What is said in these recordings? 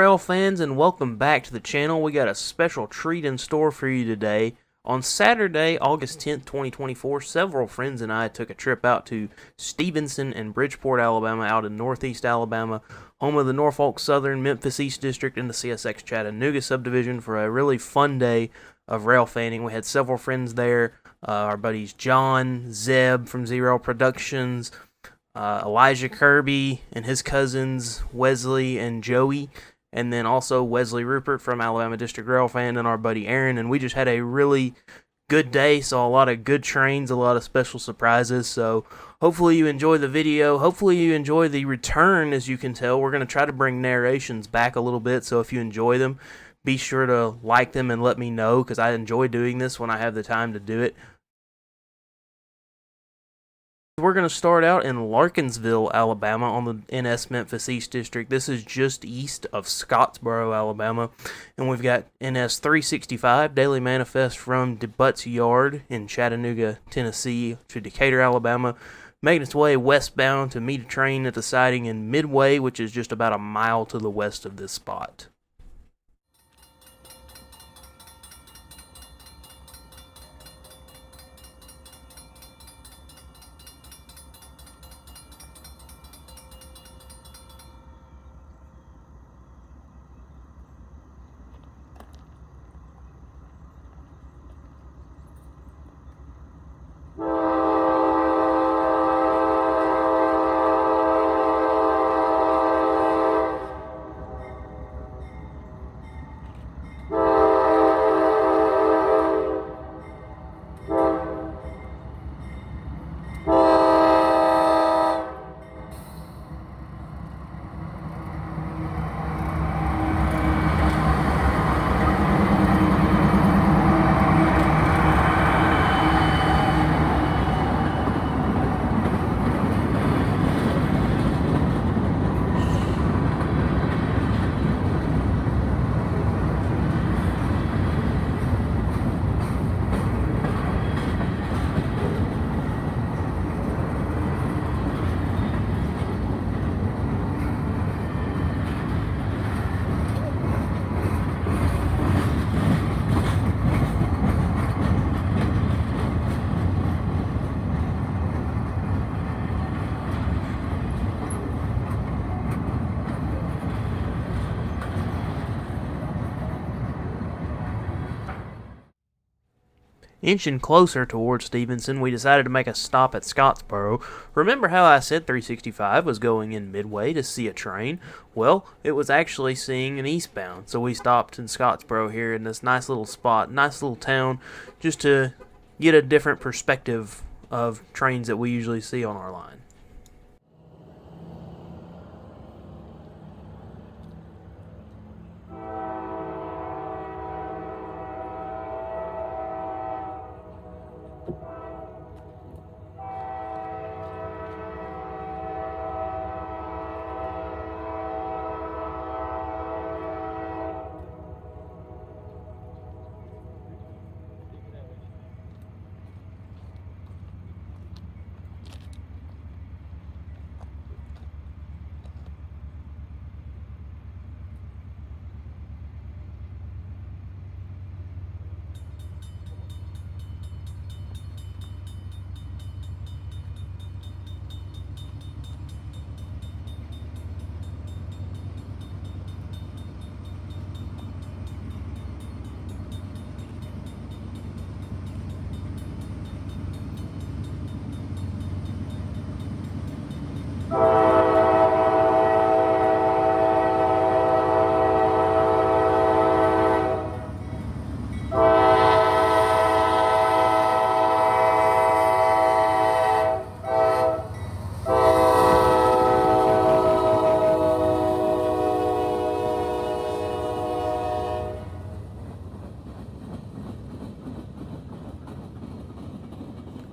rail fans, and welcome back to the channel. We got a special treat in store for you today. On Saturday, August 10th, 2024, several friends and I took a trip out to Stevenson and Bridgeport, Alabama, out in northeast Alabama, home of the Norfolk Southern Memphis East District and the CSX Chattanooga Subdivision, for a really fun day of rail fanning. We had several friends there. Our buddies John, Zeb from Z-Rail Productions, Elijah Kirby and his cousins Wesley and Joey, and then also Wesley Rupert from Alabama District Railfan, and our buddy Aaron. And we just had a really good day, saw a lot of good trains, a lot of special surprises. So hopefully you enjoy the video. Hopefully you enjoy the return. As you can tell, we're going to try to bring narrations back a little bit, so if you enjoy them, be sure to like them and let me know, because I enjoy doing this when I have the time to do it. We're going to start out in Larkinsville, Alabama, on the NS Memphis East District. This is just east of Scottsboro, Alabama. And we've got NS 365, daily manifest from DeButt's Yard in Chattanooga, Tennessee to Decatur, Alabama, making its way westbound to meet a train at the siding in Midway, which is just about a mile to the west of this spot. Inching closer towards Stevenson, we decided to make a stop at Scottsboro. Remember how I said 365 was going in Midway to see a train? Well, it was actually seeing an eastbound, so we stopped in Scottsboro here in this nice little spot, nice little town, just to get a different perspective of trains that we usually see on our line.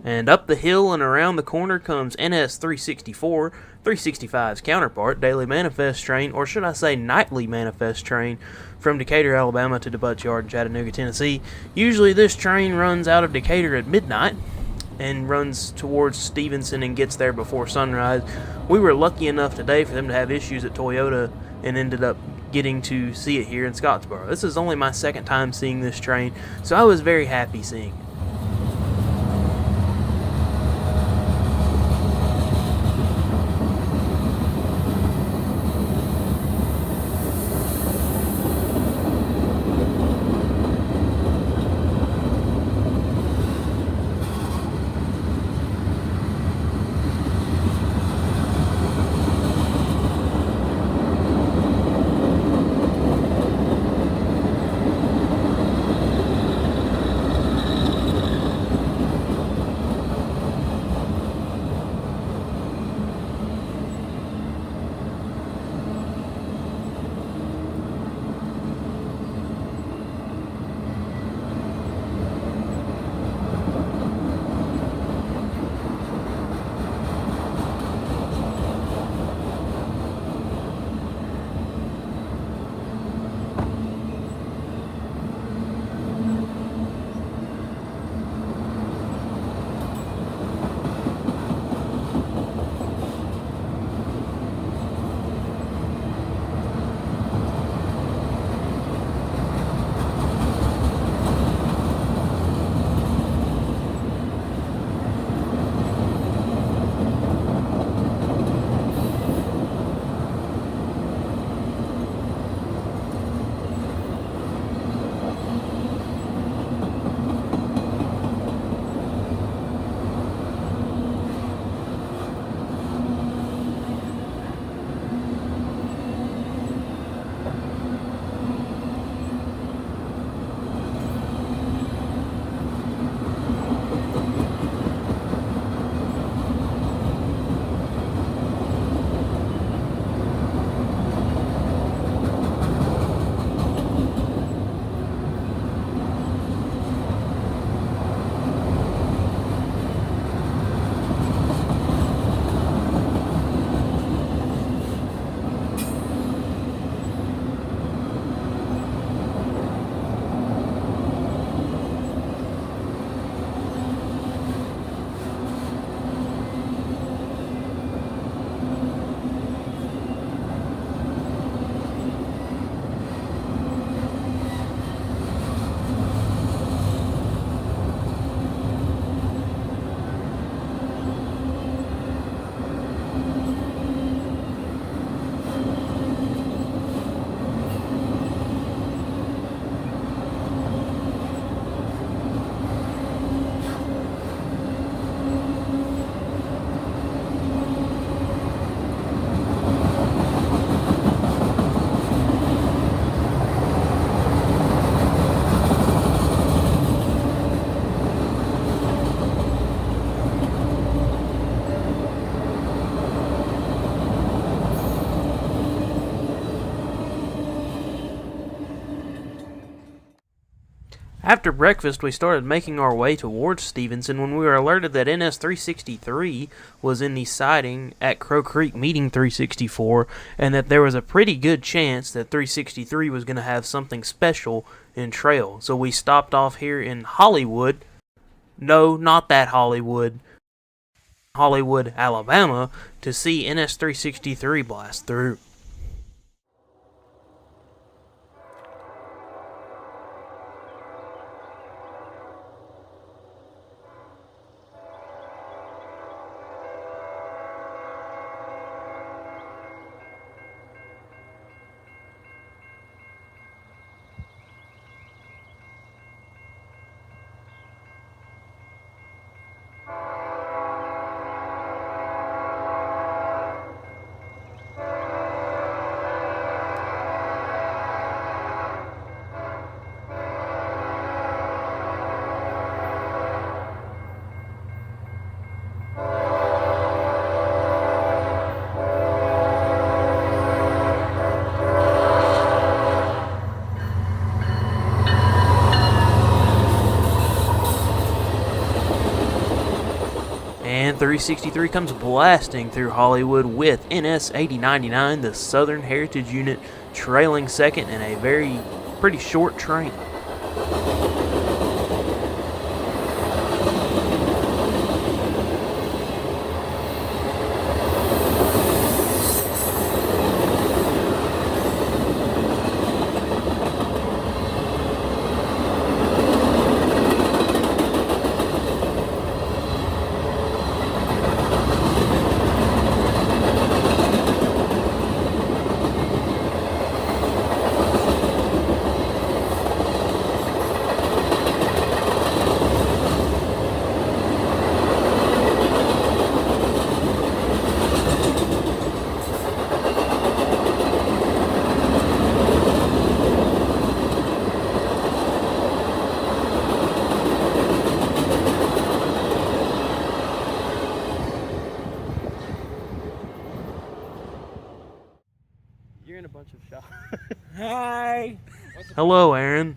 And up the hill and around the corner comes NS 364, 365's counterpart, daily manifest train, or should I say nightly manifest train, from Decatur, Alabama to DeButt's Yard in Chattanooga, Tennessee. Usually this train runs out of Decatur at midnight and runs towards Stevenson and gets there before sunrise. We were lucky enough today for them to have issues at Toyota and ended up getting to see it here in Scottsboro. This is only my second time seeing this train, so I was very happy seeing it. After breakfast, we started making our way towards Stevenson when we were alerted that NS 363 was in the siding at Crow Creek meeting 364, and that there was a pretty good chance that 363 was going to have something special in trail. So we stopped off here in Hollywood. No, not that Hollywood. Hollywood, Alabama, to see NS 363 blast through. And 363 comes blasting through Hollywood with NS 8099, the Southern Heritage Unit, trailing second in a pretty short train. Hi. Hello, Aaron.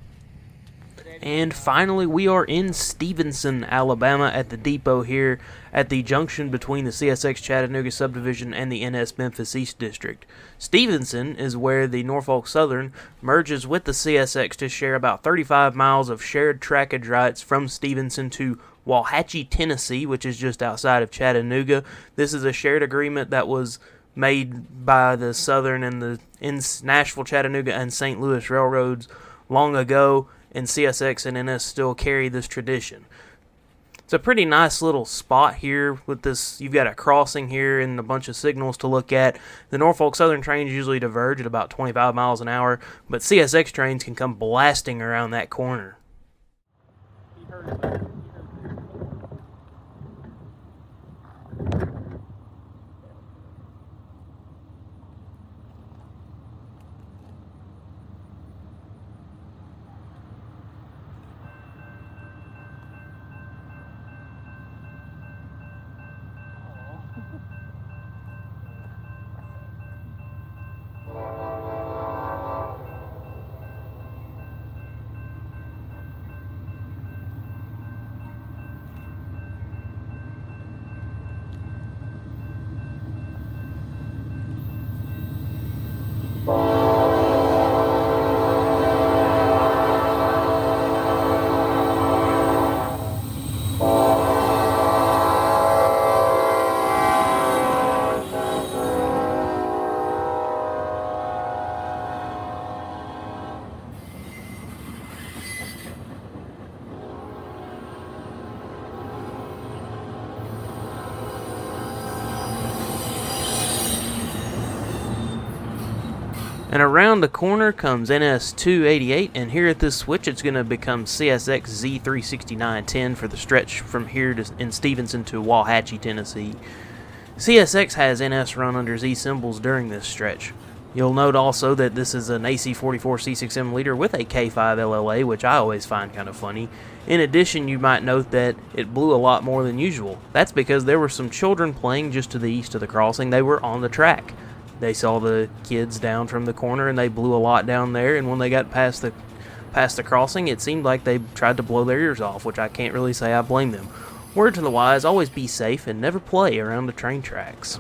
And finally, we are in Stevenson, Alabama at the depot here at the junction between the CSX Chattanooga Subdivision and the NS Memphis East District. Stevenson is where the Norfolk Southern merges with the CSX to share about 35 miles of shared trackage rights from Stevenson to Walhatchee, Tennessee, which is just outside of Chattanooga. This is a shared agreement that was made by the Southern and the Nashville, Chattanooga, and St. Louis railroads long ago, and CSX and NS still carry this tradition. It's a pretty nice little spot here with this. You've got a crossing here and a bunch of signals to look at. The Norfolk Southern trains usually diverge at about 25 miles an hour, but CSX trains can come blasting around that corner. And around the corner comes NS 288, and here at this switch it's going to become CSX Z36910 for the stretch from here in Stevenson to Walhatchee, Tennessee. CSX has NS run under Z symbols during this stretch. You'll note also that this is an AC44 C6M leader with a K5 LLA, which I always find kind of funny. In addition, you might note that it blew a lot more than usual. That's because there were some children playing just to the east of the crossing. They were on the track. They saw the kids down from the corner, and they blew a lot down there, and when they got past the crossing, it seemed like they tried to blow their ears off, which I can't really say I blame them. Word to the wise, always be safe and never play around the train tracks.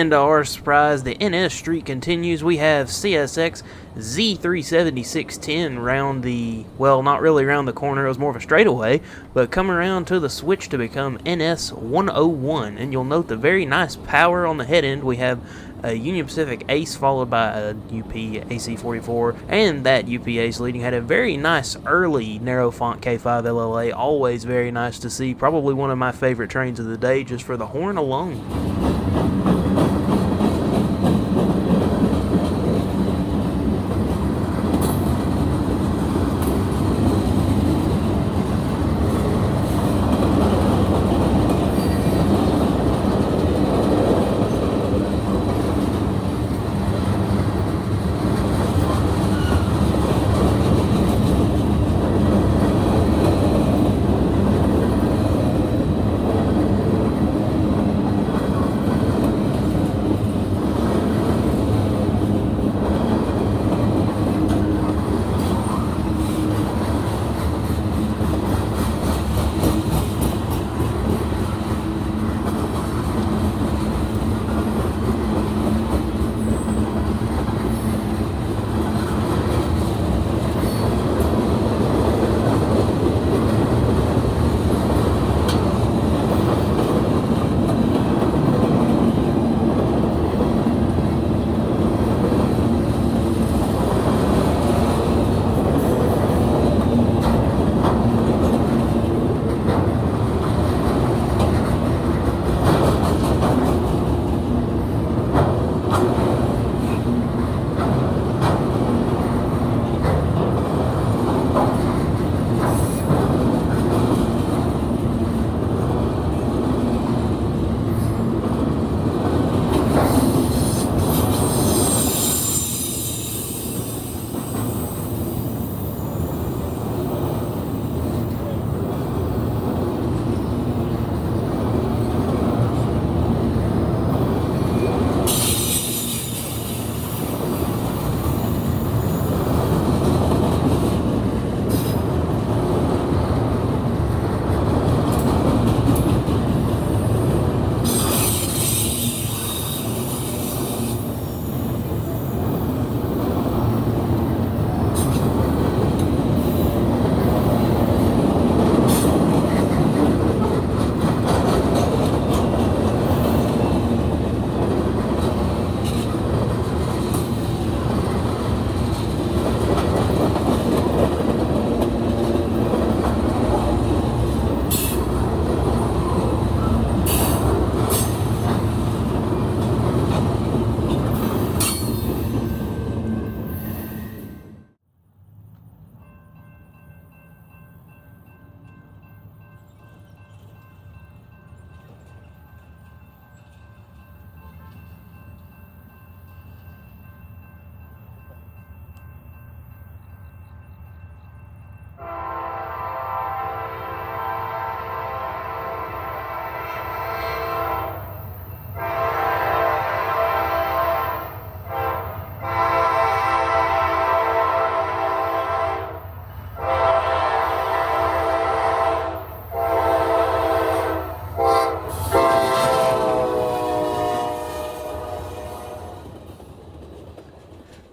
And to our surprise, the NS streak continues. We have CSX Z37610 round the, well, not really around the corner, it was more of a straightaway, but come around to the switch to become NS 101. And you'll note the very nice power on the head end. We have a Union Pacific Ace followed by a UP AC44, and that UP Ace leading had a very nice early narrow font K5 LLA. Always very nice to see. Probably one of my favorite trains of the day just for the horn alone.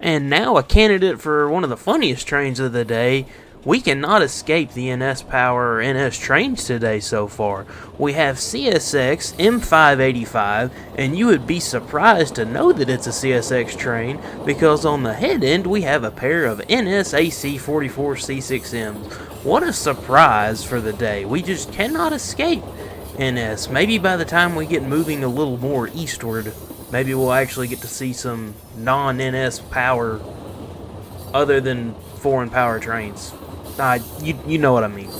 And now a candidate for one of the funniest trains of the day. We cannot escape the NS Power or NS trains today so far. We have CSX M585, and you would be surprised to know that it's a CSX train because on the head end we have a pair of NS AC44 C6Ms. What a surprise for the day. We just cannot escape NS. Maybe by the time we get moving a little more eastward, maybe we'll actually get to see some non-NS power other than foreign power trains. You know what I mean.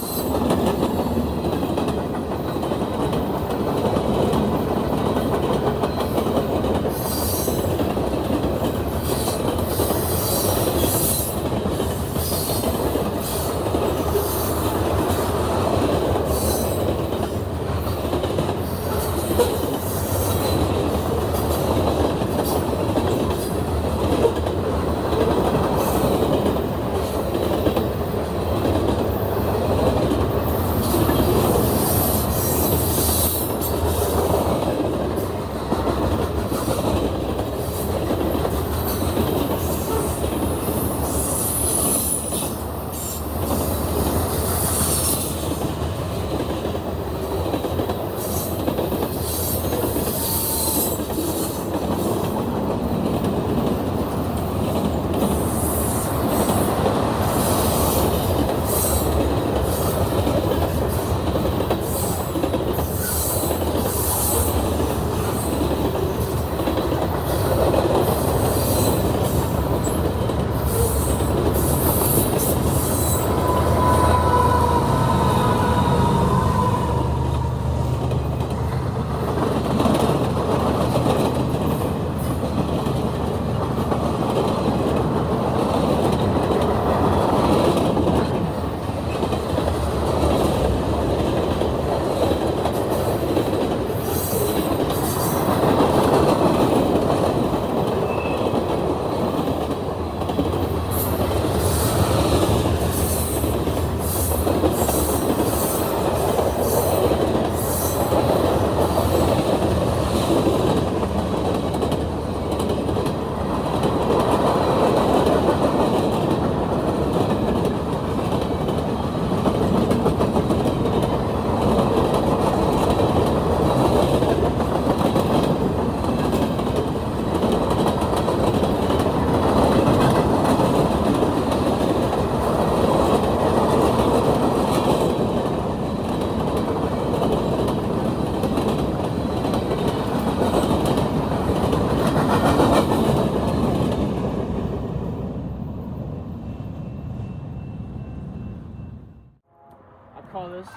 call this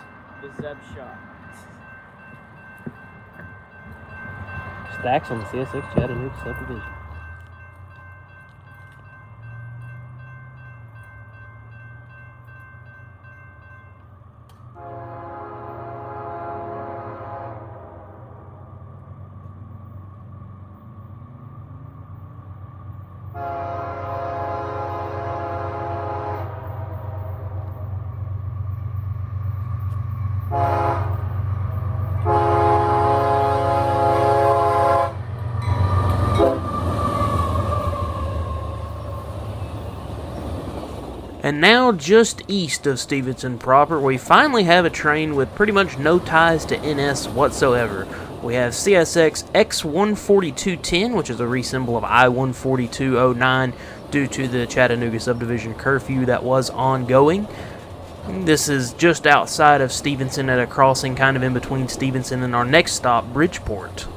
the Zeb shot. Stacks on the CSX Chattanooga Subdivision. And now, just east of Stevenson proper, we finally have a train with pretty much no ties to NS whatsoever. We have CSX X14210, which is a resymbol of I-14209 due to the Chattanooga Subdivision curfew that was ongoing. This is just outside of Stevenson at a crossing kind of in between Stevenson and our next stop, Bridgeport.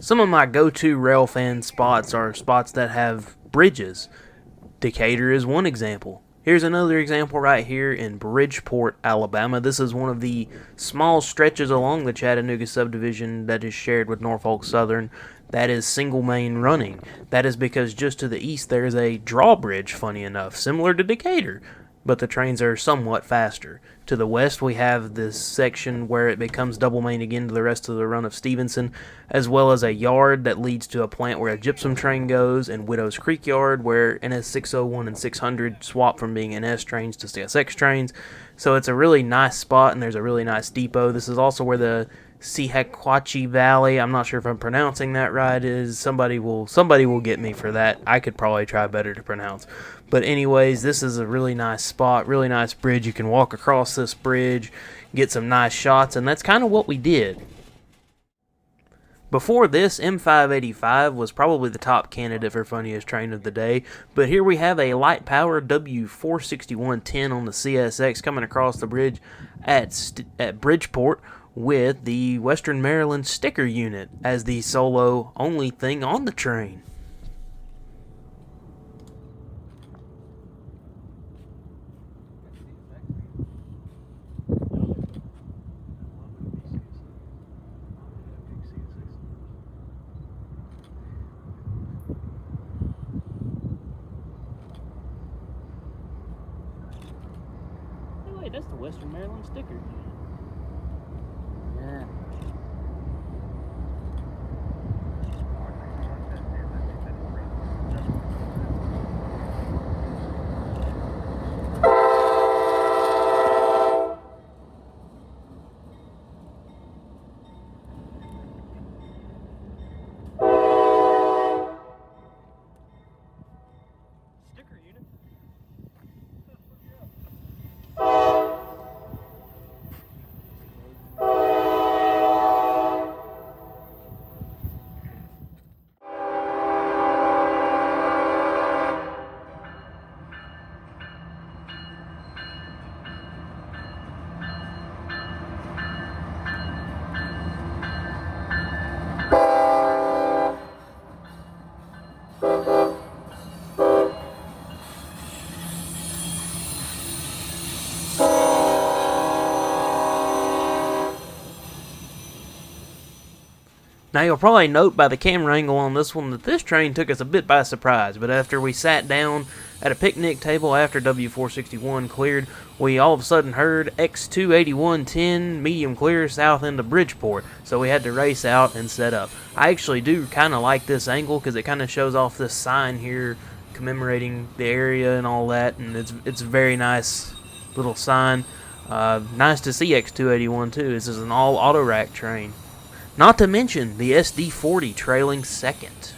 Some of my go-to Railfan spots are spots that have bridges. Decatur is one example. Here's another example right here in Bridgeport, Alabama. This is one of the small stretches along the Chattanooga Subdivision that is shared with Norfolk Southern. That is single main running. That is because just to the east there is a drawbridge, funny enough, similar to Decatur. but the trains are somewhat faster. To the west, we have this section where it becomes double main again to the rest of the run of Stevenson, as well as a yard that leads to a plant where a gypsum train goes, and Widow's Creek Yard where NS 601 and 600 swap from being NS trains to CSX trains. So it's a really nice spot, and there's a really nice depot. This is also where the Sequatchie Valley, I'm not sure if I'm pronouncing that right, is. Somebody will get me for that. I could probably try better to pronounce. But anyways, this is a really nice spot, really nice bridge. You can walk across this bridge, get some nice shots, and that's kind of what we did. Before this, M585 was probably the top candidate for funniest train of the day, but here we have a light power W46110 on the CSX coming across the bridge at Bridgeport, with the Western Maryland sticker unit as the solo only thing on the train. Hey, wait, that's the Western Maryland sticker unit. Yeah. Sticker unit? Now you'll probably note by the camera angle on this one that this train took us a bit by surprise, but after we sat down at a picnic table after W461 cleared, we all of a sudden heard X28110 medium clear south into Bridgeport, so we had to race out and set up. I actually do kind of like this angle because it kind of shows off this sign here commemorating the area and all that, and it's a very nice little sign. Nice to see X281 too. This is an all auto rack train. Not to mention the SD40 trailing second.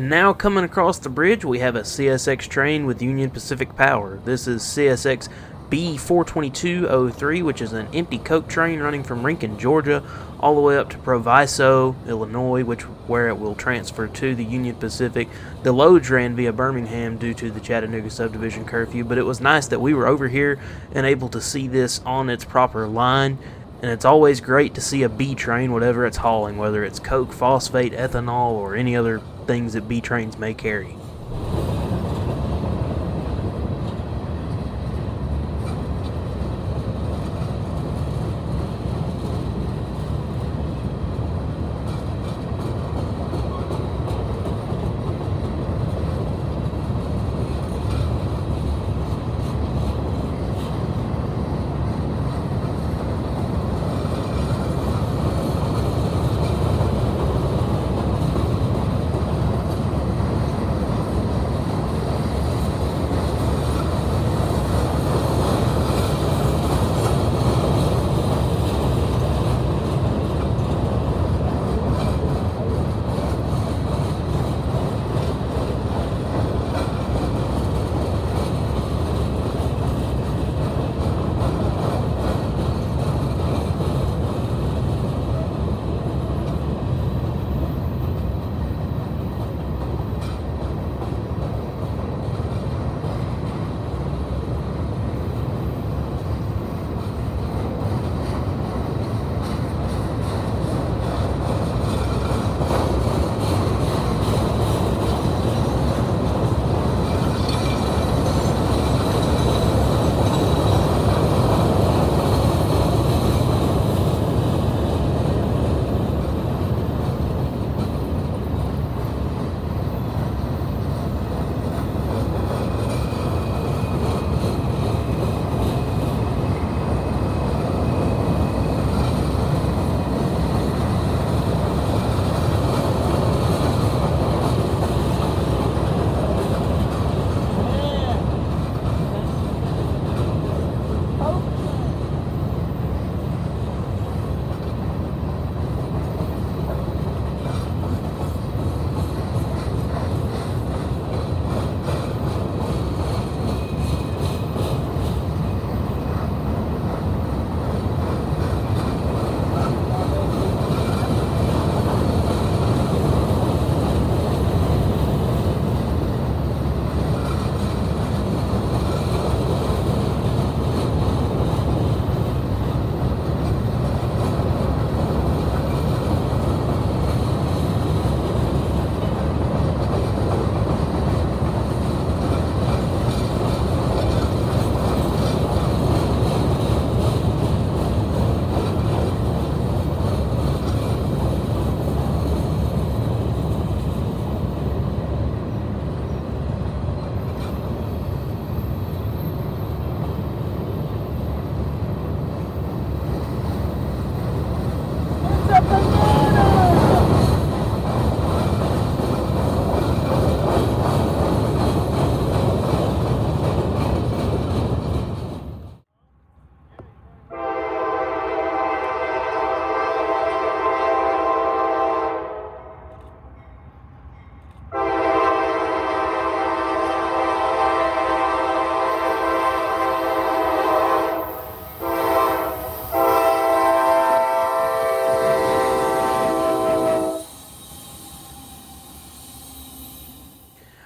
Now coming across the bridge, we have a CSX train with Union Pacific Power. This is CSX B42203, which is an empty coke train running from Rincon, Georgia, all the way up to Proviso, Illinois, where it will transfer to the Union Pacific. The loads ran via Birmingham due to the Chattanooga Subdivision curfew, but it was nice that we were over here and able to see this on its proper line. And it's always great to see a B train, whatever it's hauling, whether it's coke, phosphate, ethanol, or any other things that B trains may carry.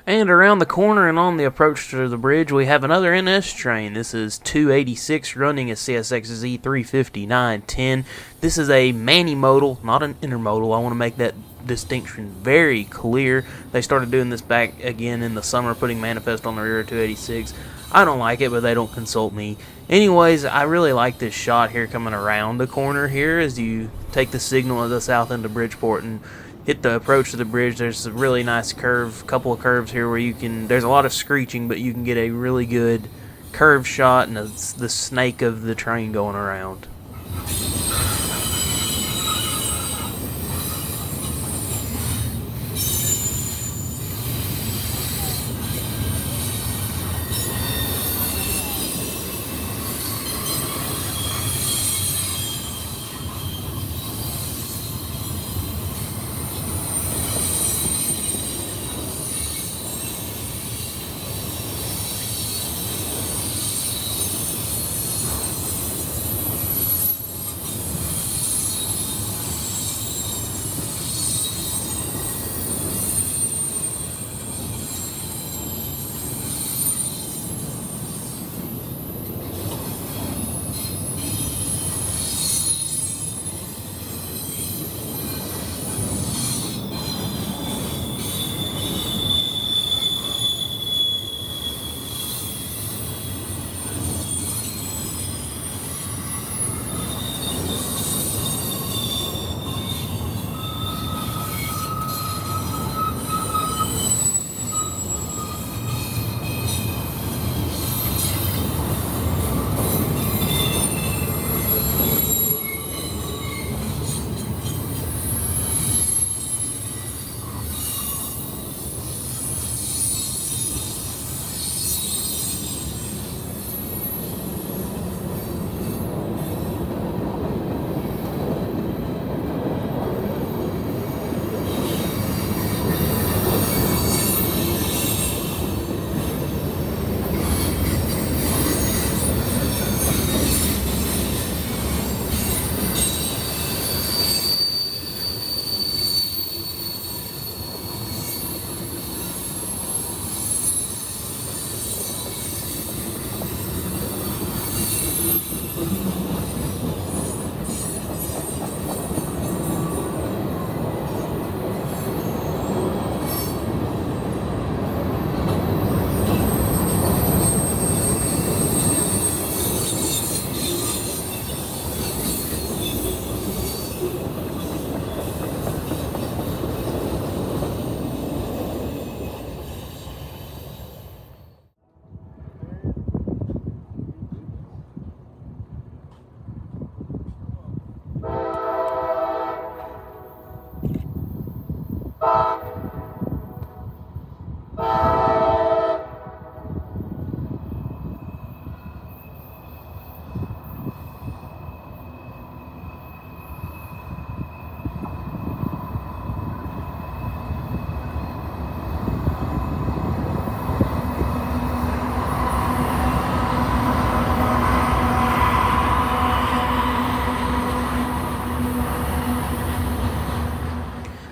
And around the corner and on the approach to the bridge, we have another NS train. This is 286 running a CSX Z350-910. This is a manimodal, not an intermodal. I want to make that distinction very clear. They started doing this back again in the summer, putting manifest on the rear of 286. I don't like it, but they don't consult me. Anyways, I really like this shot here coming around the corner here as you take the signal of the south end of Bridgeport and hit the approach to the bridge. There's a really nice couple of curves here where there's a lot of screeching, but you can get a really good curve shot and the snake of the train going around.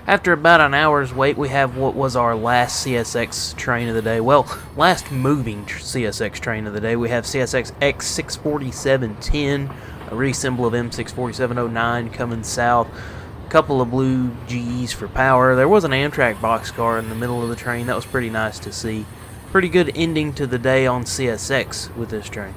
After about an hour's wait, we have what was our last CSX train of the day. Well, last moving CSX train of the day. We have CSX X64710, a resymbol of M64709 coming south. A couple of blue Gs for power. There was an Amtrak boxcar in the middle of the train. That was pretty nice to see. Pretty good ending to the day on CSX with this train.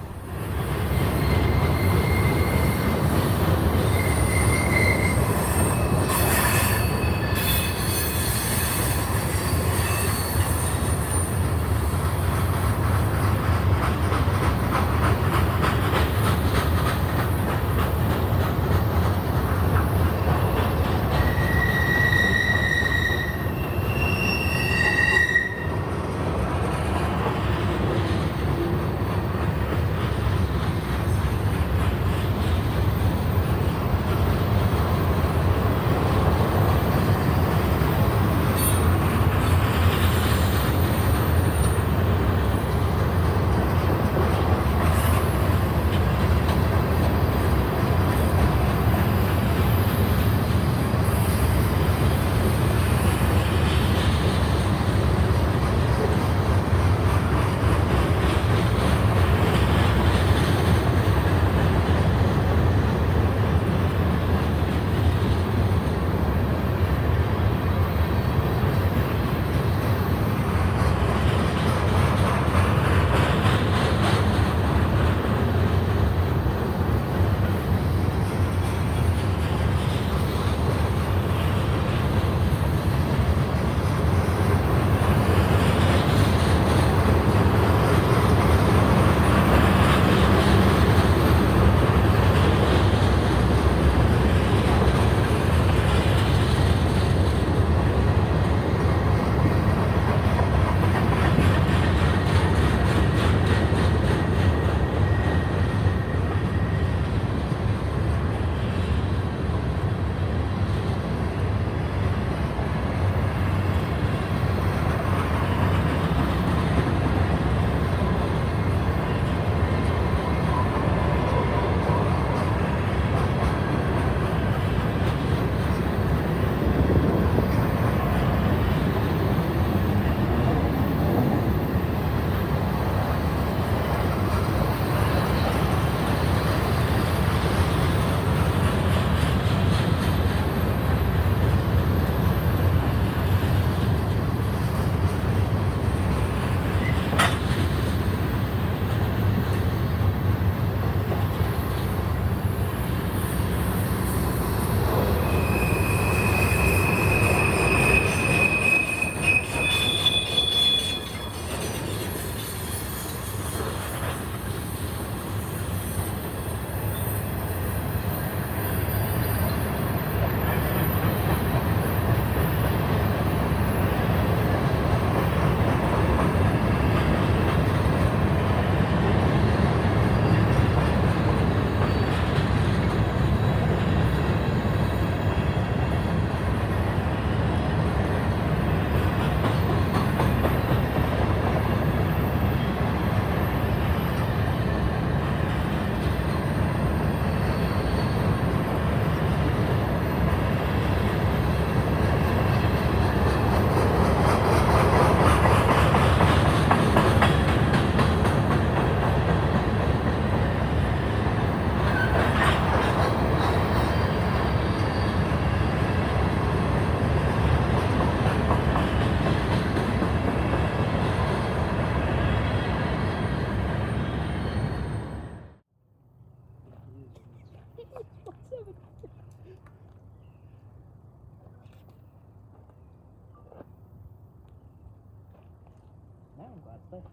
Now I'm glad to stay.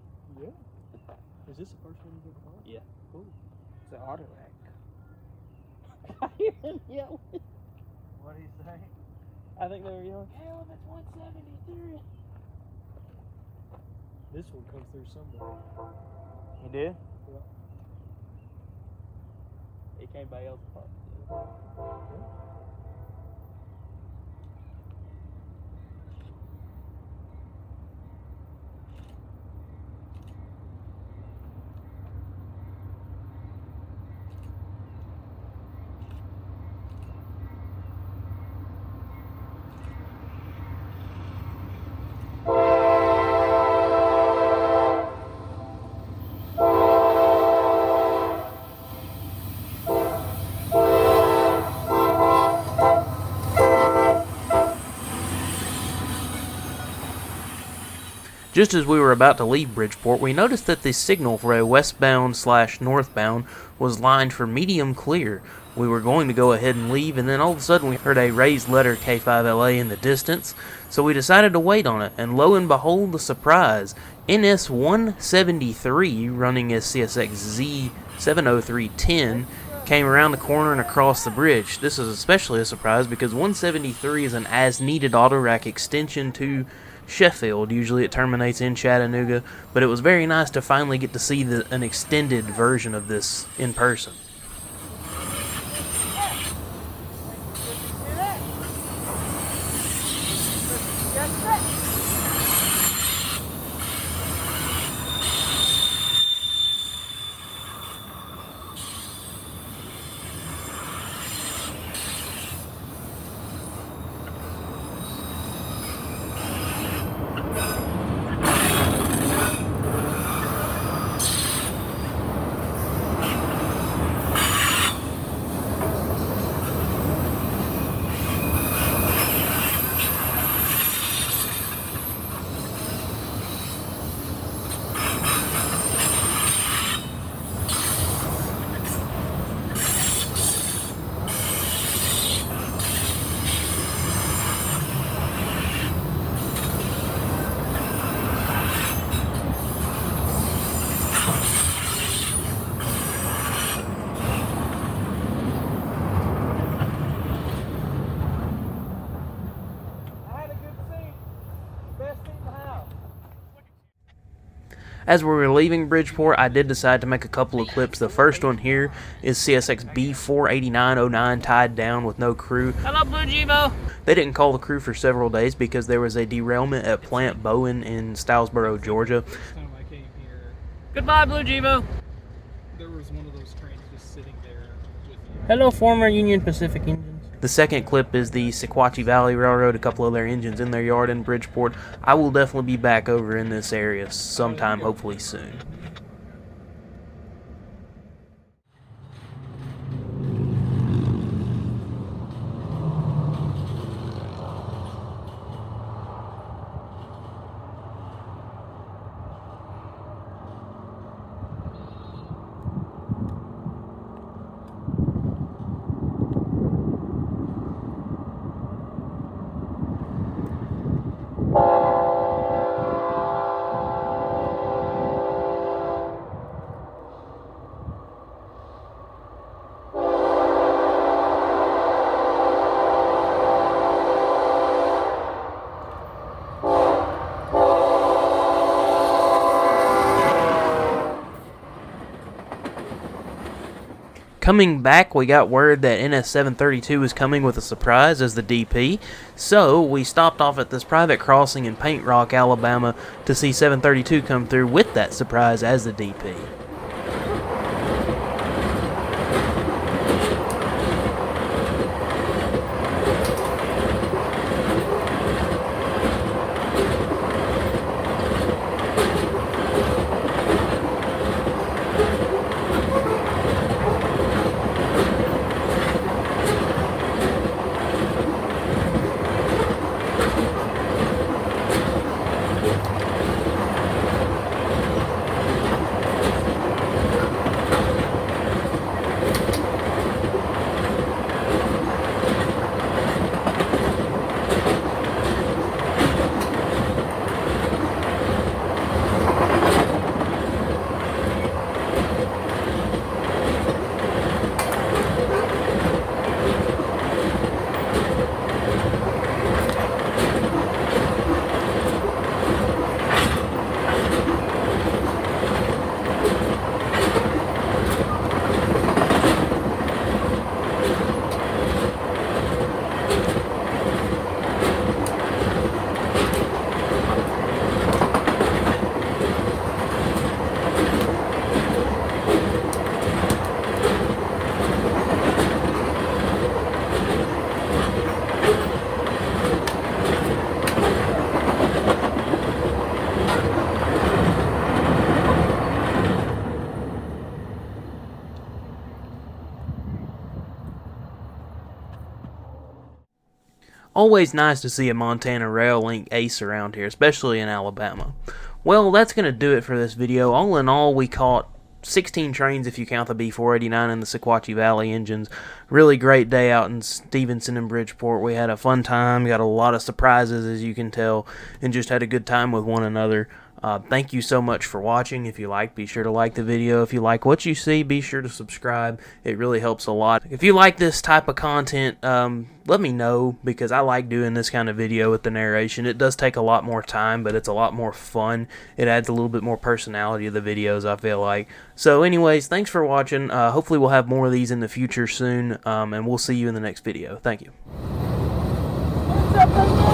Yeah. Is this the first one you get caught? Yeah. Cool. It's an auto rack. I hear them yelling. What do you say? I think they were yelling, hell, that's 173. This one comes through somewhere. You did? Yeah. It came by L's park. Yeah. Just as we were about to leave Bridgeport, we noticed that the signal for a westbound/northbound was lined for medium clear. We were going to go ahead and leave, and then all of a sudden we heard a raised letter K5LA in the distance, so we decided to wait on it, and lo and behold, the surprise. NS 173, running as CSXZ 70310, came around the corner and across the bridge. This is especially a surprise because 173 is an as-needed autorack extension to Sheffield. Usually it terminates in Chattanooga, but it was very nice to finally get to see an extended version of this in person. As we were leaving Bridgeport, I did decide to make a couple of clips. The first one here is CSX B48909 tied down with no crew. Hello, Blue Jevo. They didn't call the crew for several days because there was a derailment at Plant Bowen in Scottsboro, Georgia. First time I came here, Goodbye, Blue Jevo. there was one of those trains just sitting there with you. Hello, former Union Pacific engines. The second clip is the Sequatchie Valley Railroad, a couple of their engines in their yard in Bridgeport. I will definitely be back over in this area sometime, hopefully soon. Coming back, we got word that NS 732 is coming with a surprise as the DP, so we stopped off at this private crossing in Paint Rock, Alabama to see 732 come through with that surprise as the DP. Always nice to see a Montana rail link ace around here, especially in Alabama. Well, that's going to do it for this video. All in all, we caught 16 trains if you count the B489 and the Sequatchie Valley engines. Really great day out in Stevenson and Bridgeport. We had a fun time, got a lot of surprises as you can tell, and just had a good time with one another. Thank you so much for watching. If you like, be sure to like the video. If you like what you see, be sure to subscribe. It really helps a lot. If you like this type of content, let me know, because I like doing this kind of video with the narration. It does take a lot more time, but it's a lot more fun. It adds a little bit more personality to the videos, I feel like. So anyways, thanks for watching. Hopefully we'll have more of these in the future soon, and we'll see you in the next video. Thank you. What's up,